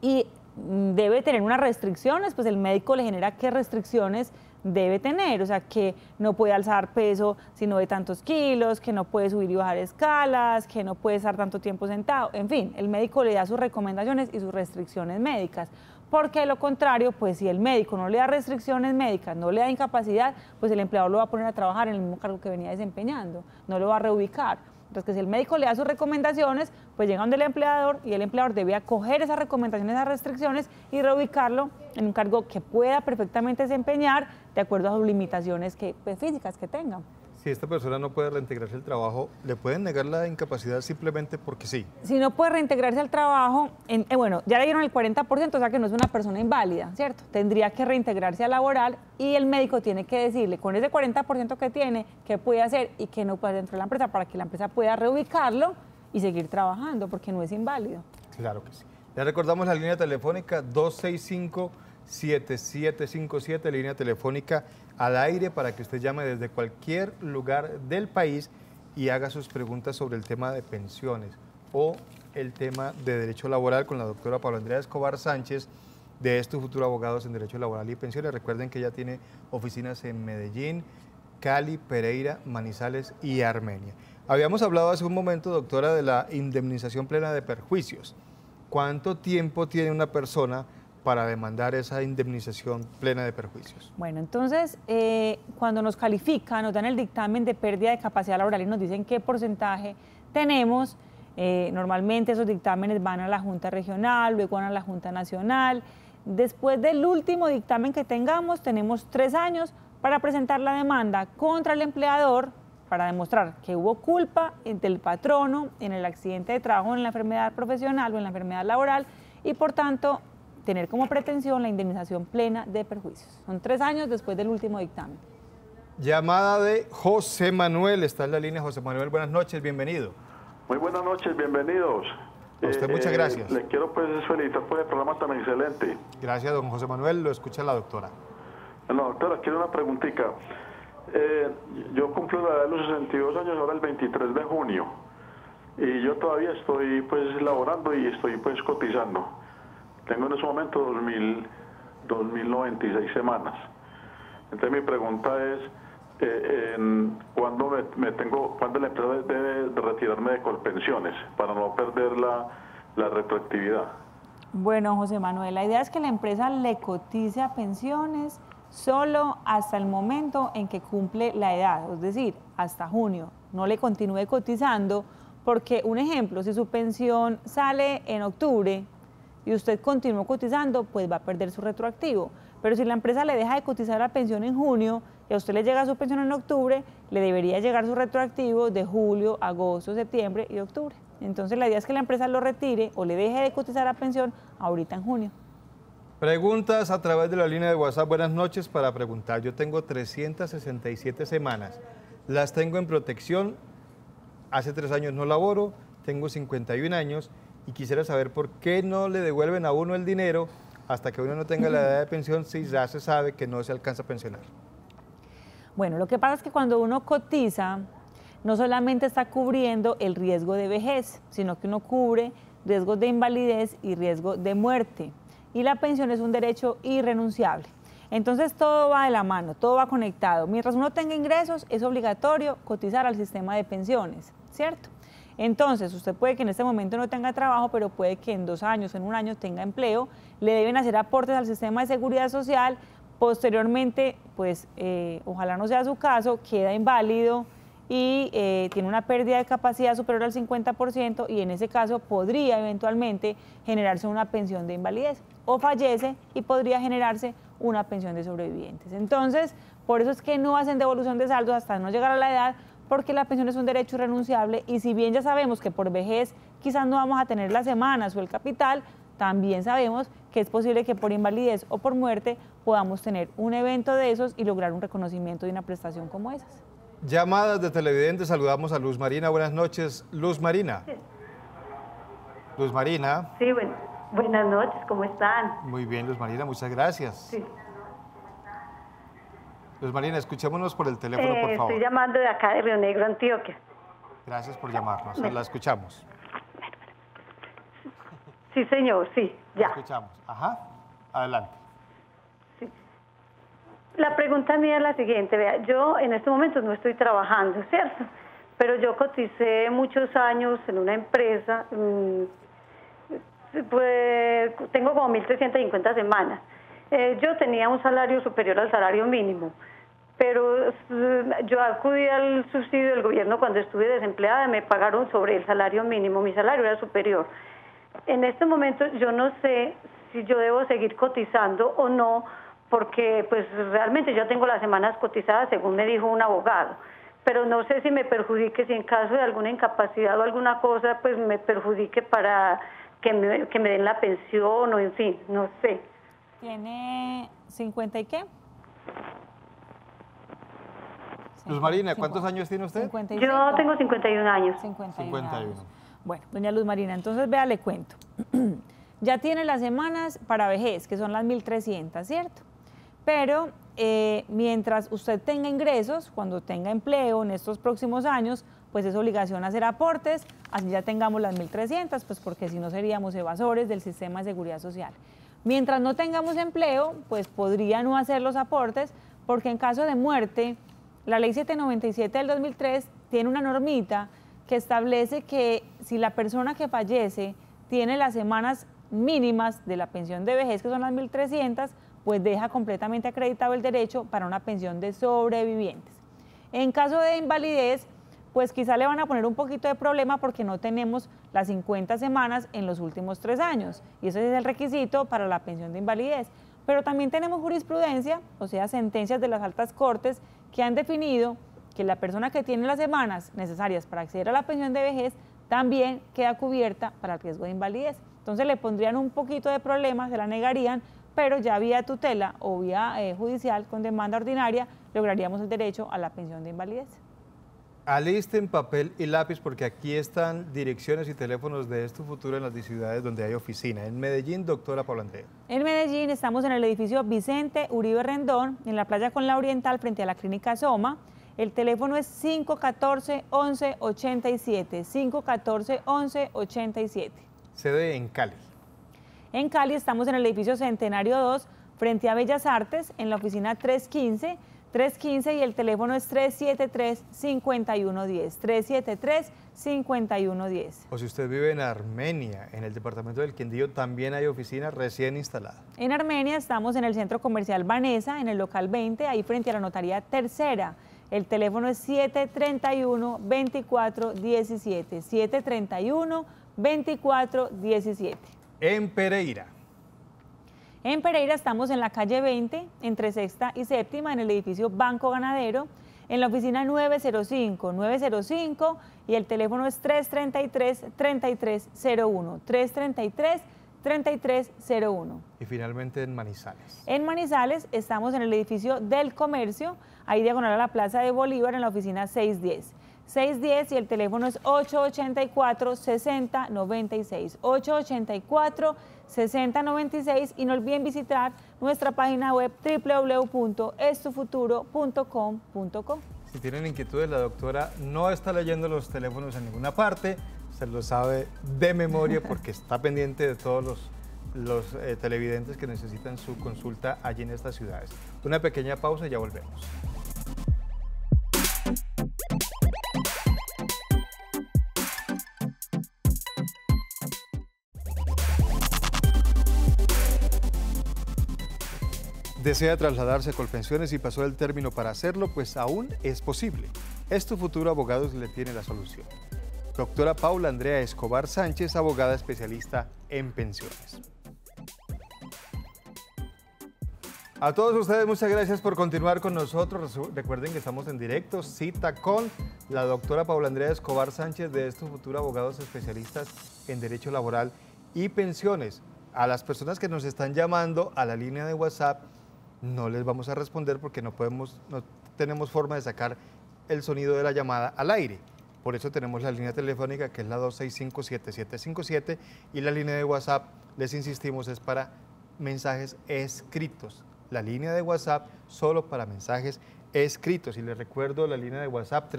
y debe tener unas restricciones, pues el médico le genera qué restricciones debe tener, o sea, que no puede alzar peso sino de tantos kilos, que no puede subir y bajar escalas, que no puede estar tanto tiempo sentado, en fin, el médico le da sus recomendaciones y sus restricciones médicas. Porque de lo contrario, pues si el médico no le da restricciones médicas, no le da incapacidad, pues el empleador lo va a poner a trabajar en el mismo cargo que venía desempeñando, no lo va a reubicar. Entonces, que si el médico le da sus recomendaciones, pues llega donde el empleador y el empleador debe acoger esas recomendaciones, esas restricciones y reubicarlo en un cargo que pueda perfectamente desempeñar de acuerdo a sus limitaciones pues, físicas que tenga. Si esta persona no puede reintegrarse al trabajo, ¿le pueden negar la incapacidad simplemente porque sí? Si no puede reintegrarse al trabajo, bueno, ya le dieron el 40%, o sea que no es una persona inválida, ¿cierto? Tendría que reintegrarse al laboral y el médico tiene que decirle con ese 40% que tiene, qué puede hacer y qué no puede dentro de la empresa para que la empresa pueda reubicarlo y seguir trabajando, porque no es inválido. Claro que sí. Le recordamos la línea telefónica 265-7757, línea telefónica al aire para que usted llame desde cualquier lugar del país y haga sus preguntas sobre el tema de pensiones o el tema de derecho laboral con la doctora Paula Andrea Escobar Sánchez de estos futuros abogados en derecho laboral y pensiones. Recuerden que ella tiene oficinas en Medellín, Cali, Pereira, Manizales y Armenia. Habíamos hablado hace un momento, doctora, de la indemnización plena de perjuicios. ¿Cuánto tiempo tiene una persona para demandar esa indemnización plena de perjuicios? Bueno, entonces, cuando nos califican, nos dan el dictamen de pérdida de capacidad laboral y nos dicen qué porcentaje tenemos, normalmente esos dictámenes van a la Junta Regional, luego van a la Junta Nacional. Después del último dictamen que tengamos, tenemos 3 años para presentar la demanda contra el empleador para demostrar que hubo culpa del patrono en el accidente de trabajo, en la enfermedad profesional o en la enfermedad laboral y, por tanto, tener como pretensión la indemnización plena de perjuicios. Son 3 años después del último dictamen. Llamada de José Manuel. Está en la línea José Manuel. Buenas noches, bienvenido. Muy buenas noches, bienvenidos. A usted muchas gracias. Le quiero pues felicitar por el programa tan excelente. Gracias, don José Manuel. Lo escucha la doctora. No, doctora, quiero una preguntita. Yo cumplo la edad de los 62 años ahora el 23 de junio. Y yo todavía estoy pues laborando y estoy pues cotizando. Tengo en ese momento 2.096 semanas. Entonces mi pregunta es, ¿cuándo cuándo la empresa debe de retirarme de Colpensiones para no perder la retroactividad? Bueno, José Manuel, la idea es que la empresa le cotice a pensiones solo hasta el momento en que cumple la edad, es decir, hasta junio. No le continúe cotizando porque, un ejemplo, si su pensión sale en octubre y usted continúa cotizando, pues va a perder su retroactivo. Pero si la empresa le deja de cotizar la pensión en junio y a usted le llega su pensión en octubre, le debería llegar su retroactivo de julio, agosto, septiembre y octubre. Entonces la idea es que la empresa lo retire o le deje de cotizar la pensión ahorita en junio. Preguntas a través de la línea de WhatsApp. Buenas noches para preguntar. Yo tengo 367 semanas. Las tengo en protección. Hace 3 años no laboro. Tengo 51 años y quisiera saber por qué no le devuelven a uno el dinero hasta que uno no tenga la edad de pensión si ya se sabe que no se alcanza a pensionar. Bueno, lo que pasa es que cuando uno cotiza, no solamente está cubriendo el riesgo de vejez, sino que uno cubre riesgos de invalidez y riesgo de muerte. Y la pensión es un derecho irrenunciable. Entonces todo va de la mano, todo va conectado. Mientras uno tenga ingresos, es obligatorio cotizar al sistema de pensiones, ¿cierto? Entonces, usted puede que en este momento no tenga trabajo, pero puede que en 2 años, en 1 año tenga empleo, le deben hacer aportes al sistema de seguridad social, posteriormente, pues ojalá no sea su caso, queda inválido y tiene una pérdida de capacidad superior al 50% y en ese caso podría eventualmente generarse una pensión de invalidez o fallece y podría generarse una pensión de sobrevivientes. Entonces, por eso es que no hacen devolución de saldos hasta no llegar a la edad, porque la pensión es un derecho irrenunciable y si bien ya sabemos que por vejez quizás no vamos a tener las semanas o el capital, también sabemos que es posible que por invalidez o por muerte podamos tener un evento de esos y lograr un reconocimiento de una prestación como esas. Llamadas de televidentes, saludamos a Luz Marina. Buenas noches, Luz Marina. Sí. Luz Marina. Sí, buenas noches, ¿cómo están? Muy bien, Luz Marina, muchas gracias. Sí. Luz Marina, escuchémonos por el teléfono, por favor. Estoy llamando de acá de Río Negro, Antioquia. Gracias por llamarnos, la escuchamos. Sí, señor, sí, ya. La escuchamos, ajá, adelante. Sí. La pregunta mía es la siguiente, vea, yo en este momento no estoy trabajando, ¿cierto? Pero yo coticé muchos años en una empresa, pues tengo como 1.350 semanas. Yo tenía un salario superior al salario mínimo, pero yo acudí al subsidio del gobierno cuando estuve desempleada, me pagaron sobre el salario mínimo, mi salario era superior. En este momento yo no sé si yo debo seguir cotizando o no, porque pues realmente yo tengo las semanas cotizadas según me dijo un abogado, pero no sé si me perjudique, si en caso de alguna incapacidad o alguna cosa, pues me perjudique para que me den la pensión o en fin, no sé. ¿Tiene 50 y qué? Luz Marina, ¿cuántos años tiene usted? 55. Yo tengo 51 años. 51 años. Bueno, doña Luz Marina, entonces vea, le cuento. Ya tiene las semanas para vejez, que son las 1.300, ¿cierto? Pero mientras usted tenga ingresos, cuando tenga empleo en estos próximos años, pues es obligación hacer aportes, así ya tengamos las 1.300, pues porque si no seríamos evasores del sistema de seguridad social. Mientras no tengamos empleo, pues podría no hacer los aportes, porque en caso de muerte, la ley 797 del 2003 tiene una normita que establece que si la persona que fallece tiene las semanas mínimas de la pensión de vejez, que son las 1.300, pues deja completamente acreditado el derecho para una pensión de sobrevivientes. En caso de invalidez, pues quizá le van a poner un poquito de problema porque no tenemos las 50 semanas en los últimos 3 años, y ese es el requisito para la pensión de invalidez. Pero también tenemos jurisprudencia, o sea, sentencias de las altas cortes que han definido que la persona que tiene las semanas necesarias para acceder a la pensión de vejez también queda cubierta para el riesgo de invalidez. Entonces le pondrían un poquito de problema, se la negarían, pero ya vía tutela o vía judicial con demanda ordinaria lograríamos el derecho a la pensión de invalidez. Alisten papel y lápiz porque aquí están direcciones y teléfonos de Esto Futuro en las ciudades donde hay oficina. En Medellín, doctora Paula Andrea. En Medellín estamos en el edificio Vicente Uribe Rendón, en la playa con la Oriental, frente a la clínica Soma. El teléfono es 514-1187, 514-1187. Sede en Cali. En Cali estamos en el edificio Centenario 2, frente a Bellas Artes, en la oficina 315 y el teléfono es 373-5110, 373-5110. O si usted vive en Armenia, en el departamento del Quindío, también hay oficina recién instalada. En Armenia estamos en el centro comercial Vanessa, en el local 20, ahí frente a la notaría Tercera. El teléfono es 731-2417, 731-2417. En Pereira. En Pereira estamos en la calle 20, entre Sexta y Séptima, en el edificio Banco Ganadero, en la oficina 905 y el teléfono es 333-3301, 333-3301. Y finalmente en Manizales. En Manizales estamos en el edificio del Comercio, ahí diagonal a la Plaza de Bolívar, en la oficina 610 y el teléfono es 884-6096, 884-6096 y no olviden visitar nuestra página web www.estufuturo.com.co. Si tienen inquietudes, la doctora no está leyendo los teléfonos en ninguna parte, se lo sabe de memoria porque está pendiente de todos los televidentes que necesitan su consulta allí en estas ciudades. Una pequeña pausa y ya volvemos. ¿Desea trasladarse a Colpensiones y pasó el término para hacerlo? Pues aún es posible. Esto Futuro Abogados le tiene la solución. Doctora Paula Andrea Escobar Sánchez, abogada especialista en pensiones. A todos ustedes, muchas gracias por continuar con nosotros. Recuerden que estamos en directo, cita con la doctora Paula Andrea Escobar Sánchez de estos futuros abogados especialistas en Derecho Laboral y Pensiones. A las personas que nos están llamando a la línea de WhatsApp, no les vamos a responder porque no tenemos forma de sacar el sonido de la llamada al aire. Por eso tenemos la línea telefónica que es la 265-7757 y la línea de WhatsApp, les insistimos, es para mensajes escritos. La línea de WhatsApp solo para mensajes escritos. Y les recuerdo la línea de WhatsApp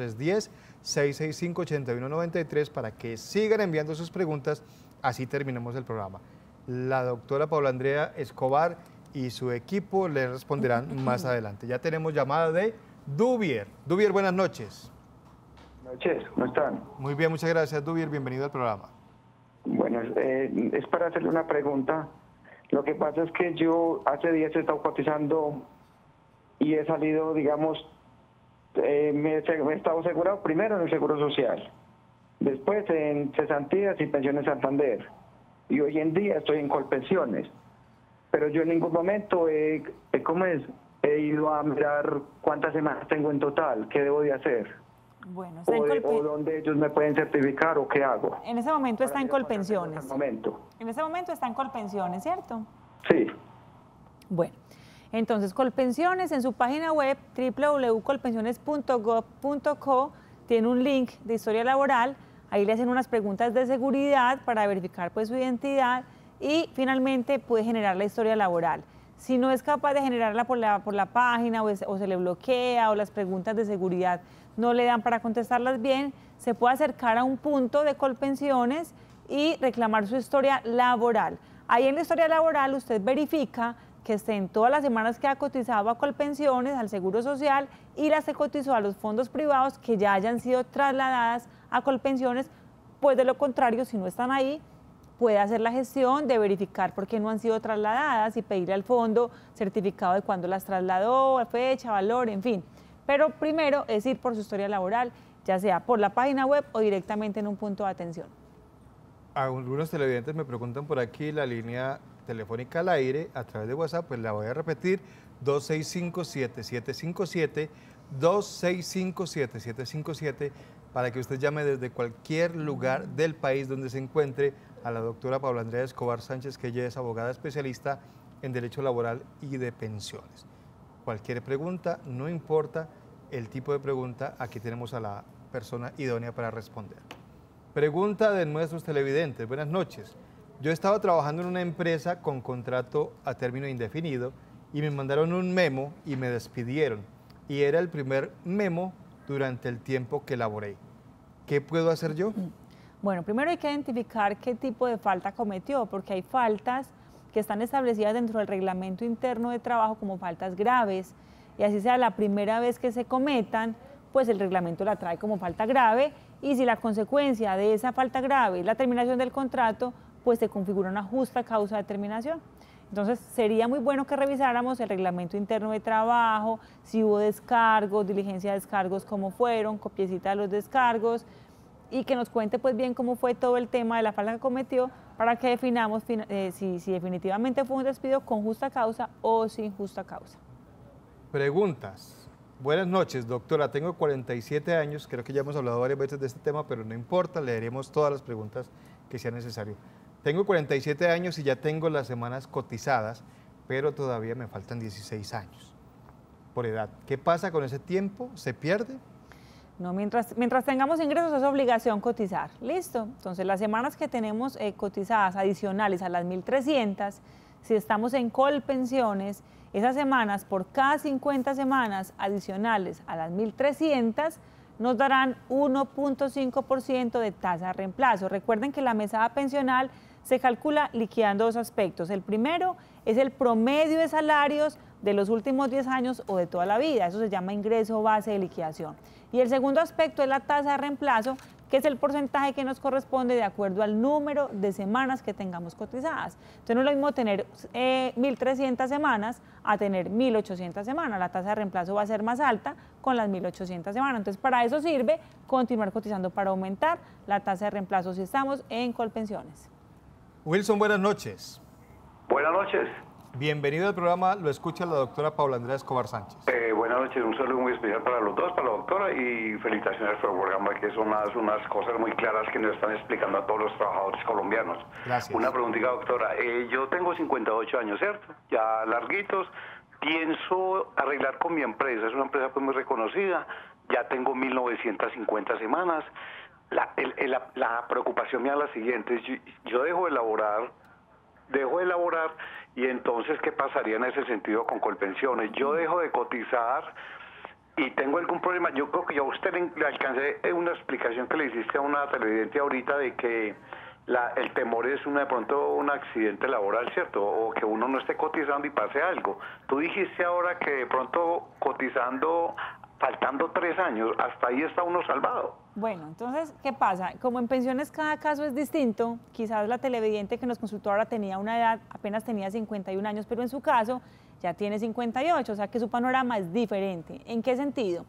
310-665-8193 para que sigan enviando sus preguntas, así terminemos el programa. La doctora Paula Andrea Escobar y su equipo le responderán más adelante. Ya tenemos llamada de Dubier. Dubier, buenas noches. Buenas noches, ¿cómo están? Muy bien, muchas gracias, Dubier. Bienvenido al programa. Bueno, es para hacerle una pregunta. Lo que pasa es que yo hace días he estado cotizando y he salido, digamos, me he estado asegurado primero en el Seguro Social, después en Cesantías y Pensiones Santander, y hoy en día estoy en Colpensiones. Pero yo en ningún momento he ido a mirar cuántas semanas tengo en total, qué debo de hacer. Bueno, o dónde ellos me pueden certificar o qué hago. En ese momento está en Colpensiones. En ese momento está en Colpensiones, ¿cierto? Sí. Bueno, entonces Colpensiones en su página web www.colpensiones.gov.co tiene un link de historia laboral. Ahí le hacen unas preguntas de seguridad para verificar pues su identidad y finalmente puede generar la historia laboral. Si no es capaz de generarla por la página o se le bloquea o las preguntas de seguridad no le dan para contestarlas bien, se puede acercar a un punto de Colpensiones y reclamar su historia laboral. Ahí en la historia laboral usted verifica que estén todas las semanas que ha cotizado a Colpensiones, al Seguro Social y las que cotizó a los fondos privados que ya hayan sido trasladadas a Colpensiones, pues de lo contrario, si no están ahí, puede hacer la gestión de verificar por qué no han sido trasladadas y pedirle al fondo certificado de cuándo las trasladó, fecha, valor, en fin. Pero primero es ir por su historia laboral, ya sea por la página web o directamente en un punto de atención. Algunos televidentes me preguntan por aquí la línea telefónica al aire a través de WhatsApp, pues la voy a repetir, 265-7757, 265-7757, para que usted llame desde cualquier lugar del país donde se encuentre a la doctora Paula Andrea Escobar Sánchez, que ella es abogada especialista en Derecho Laboral y de Pensiones. Cualquier pregunta, no importa el tipo de pregunta, aquí tenemos a la persona idónea para responder. Pregunta de nuestros televidentes. Buenas noches. Yo estaba trabajando en una empresa con contrato a término indefinido y me mandaron un memo y me despidieron. Y era el primer memo durante el tiempo que laboré. ¿Qué puedo hacer yo? Bueno, primero hay que identificar qué tipo de falta cometió, porque hay faltas que están establecidas dentro del reglamento interno de trabajo como faltas graves, y así sea la primera vez que se cometan, pues el reglamento la trae como falta grave, y si la consecuencia de esa falta grave es la terminación del contrato, pues se configura una justa causa de terminación. Entonces sería muy bueno que revisáramos el reglamento interno de trabajo, si hubo descargos, diligencia de descargos, cómo fueron, copiecita de los descargos, y que nos cuente pues bien cómo fue todo el tema de la falta que cometió para que definamos si definitivamente fue un despido con justa causa o sin justa causa. Preguntas. Buenas noches, doctora. Tengo 47 años, creo que ya hemos hablado varias veces de este tema, pero no importa, leeremos todas las preguntas que sea necesario. Tengo 47 años y ya tengo las semanas cotizadas, pero todavía me faltan 16 años por edad. ¿Qué pasa con ese tiempo? ¿Se pierde? No, mientras tengamos ingresos es obligación cotizar. ¿Listo? Entonces, las semanas que tenemos cotizadas adicionales a las 1.300, si estamos en Colpensiones, esas semanas, por cada 50 semanas adicionales a las 1.300, nos darán 1.5% de tasa de reemplazo. Recuerden que la mesada pensional se calcula liquidando dos aspectos. El primero es el promedio de salarios de los últimos 10 años o de toda la vida. Eso se llama ingreso base de liquidación. Y el segundo aspecto es la tasa de reemplazo, que es el porcentaje que nos corresponde de acuerdo al número de semanas que tengamos cotizadas. Entonces no es lo mismo tener 1.300 semanas a tener 1.800 semanas. La tasa de reemplazo va a ser más alta con las 1.800 semanas. Entonces para eso sirve continuar cotizando para aumentar la tasa de reemplazo si estamos en Colpensiones. Wilson, buenas noches. Buenas noches. Bienvenido al programa, lo escucha la doctora Paula Andrea Escobar Sánchez. Buenas noches, un saludo muy especial para los dos, para la doctora, y felicitaciones por el programa, que son unas cosas muy claras que nos están explicando a todos los trabajadores colombianos. Gracias. Una preguntita, doctora. Yo tengo 58 años, ¿cierto? Ya larguitos. Pienso arreglar con mi empresa, es una empresa pues muy reconocida, ya tengo 1950 semanas. La preocupación mía es la siguiente: yo dejo de elaborar, y entonces, ¿qué pasaría en ese sentido con Colpensiones? Yo dejo de cotizar y tengo algún problema. Yo creo que yo a usted le alcancé una explicación que le hiciste a una televidente ahorita de que el temor es de pronto un accidente laboral, ¿cierto? O que uno no esté cotizando y pase algo. Tú dijiste ahora que de pronto cotizando, faltando 3 años, hasta ahí está uno salvado. Bueno, entonces, ¿qué pasa? Como en pensiones cada caso es distinto, quizás la televidente que nos consultó ahora tenía una edad, apenas tenía 51 años, pero en su caso ya tiene 58, o sea que su panorama es diferente. ¿En qué sentido?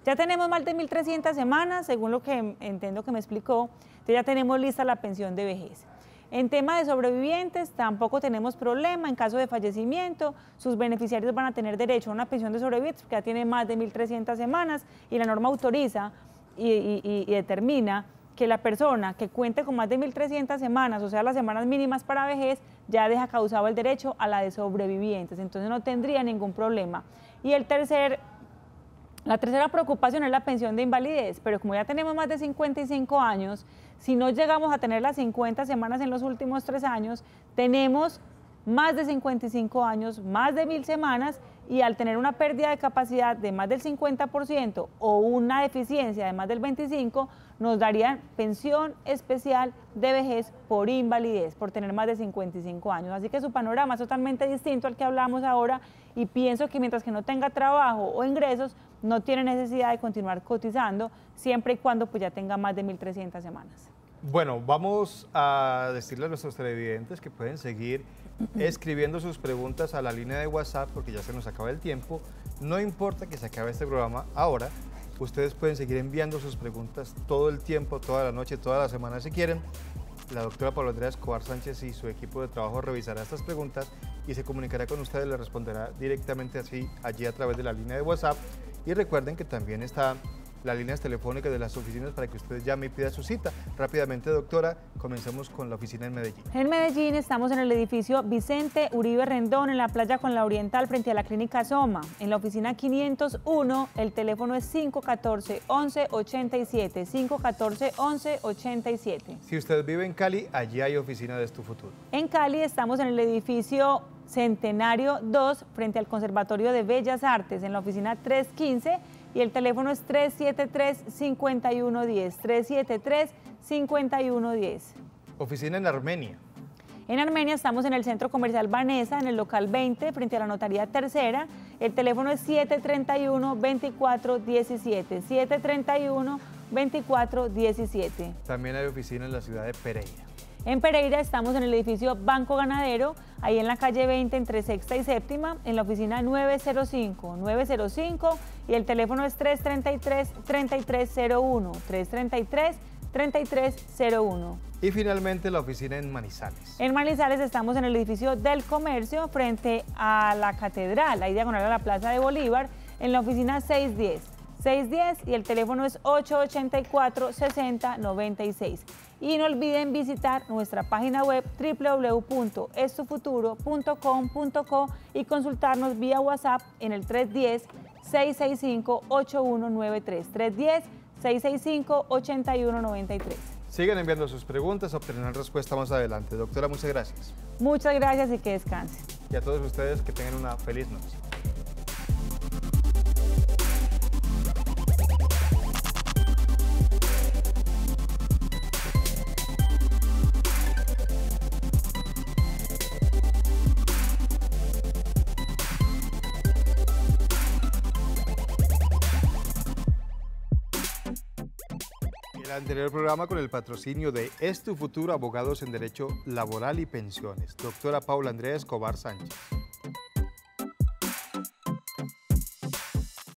Ya tenemos más de 1.300 semanas, según lo que entiendo que me explicó, entonces ya tenemos lista la pensión de vejez. En tema de sobrevivientes, tampoco tenemos problema. En caso de fallecimiento, sus beneficiarios van a tener derecho a una pensión de sobrevivientes, porque ya tiene más de 1.300 semanas, y la norma autoriza y determina que la persona que cuente con más de 1.300 semanas, o sea, las semanas mínimas para vejez, ya deja causado el derecho a la de sobrevivientes, entonces no tendría ningún problema. Y la tercera preocupación es la pensión de invalidez, pero como ya tenemos más de 55 años, si no llegamos a tener las 50 semanas en los últimos 3 años, tenemos más de 55 años, más de 1.000 semanas, y al tener una pérdida de capacidad de más del 50% o una deficiencia de más del 25%, nos darían pensión especial de vejez por invalidez, por tener más de 55 años. Así que su panorama es totalmente distinto al que hablamos ahora, y pienso que mientras que no tenga trabajo o ingresos, no tiene necesidad de continuar cotizando, siempre y cuando pues ya tenga más de 1.300 semanas. Bueno, vamos a decirle a nuestros televidentes que pueden seguir escribiendo sus preguntas a la línea de WhatsApp, porque ya se nos acaba el tiempo. No importa que se acabe este programa ahora, ustedes pueden seguir enviando sus preguntas todo el tiempo, toda la noche, toda la semana si quieren. La doctora Paula Andrea Escobar Sánchez y su equipo de trabajo revisará estas preguntas y se comunicará con ustedes, le responderá directamente allí a través de la línea de WhatsApp. Y recuerden que también está las líneas telefónicas de las oficinas para que usted llame y pida su cita. Rápidamente, doctora, comencemos con la oficina en Medellín. En Medellín estamos en el edificio Vicente Uribe Rendón, en la playa con la Oriental, frente a la clínica Soma. En la oficina 501, el teléfono es 514-1187, 514-1187. Si usted vive en Cali, allí hay oficina de Tu Futuro. En Cali estamos en el edificio Centenario 2, frente al Conservatorio de Bellas Artes, en la oficina 315, y el teléfono es 373-5110, 373-5110. Oficina en Armenia. En Armenia estamos en el Centro Comercial Vanessa, en el local 20, frente a la Notaría Tercera. El teléfono es 731-2417, 731-2417. También hay oficina en la ciudad de Pereira. En Pereira estamos en el edificio Banco Ganadero, ahí en la calle 20 entre Sexta y Séptima, en la oficina 905, y el teléfono es 333-3301, 333-3301. Y finalmente la oficina en Manizales. En Manizales estamos en el edificio del Comercio, frente a la Catedral, ahí diagonal a la Plaza de Bolívar, en la oficina 610, y el teléfono es 884-6096. Y no olviden visitar nuestra página web www.estufuturo.com.co y consultarnos vía WhatsApp en el 310-665-8193, 310-665-8193. Sigan enviando sus preguntas, obtendrán respuesta más adelante. Doctora, muchas gracias. Muchas gracias y que descansen. Y a todos ustedes que tengan una feliz noche. El anterior programa con el patrocinio de Es Tu Futuro, abogados en Derecho Laboral y Pensiones. Doctora Paula Andrea Escobar Sánchez.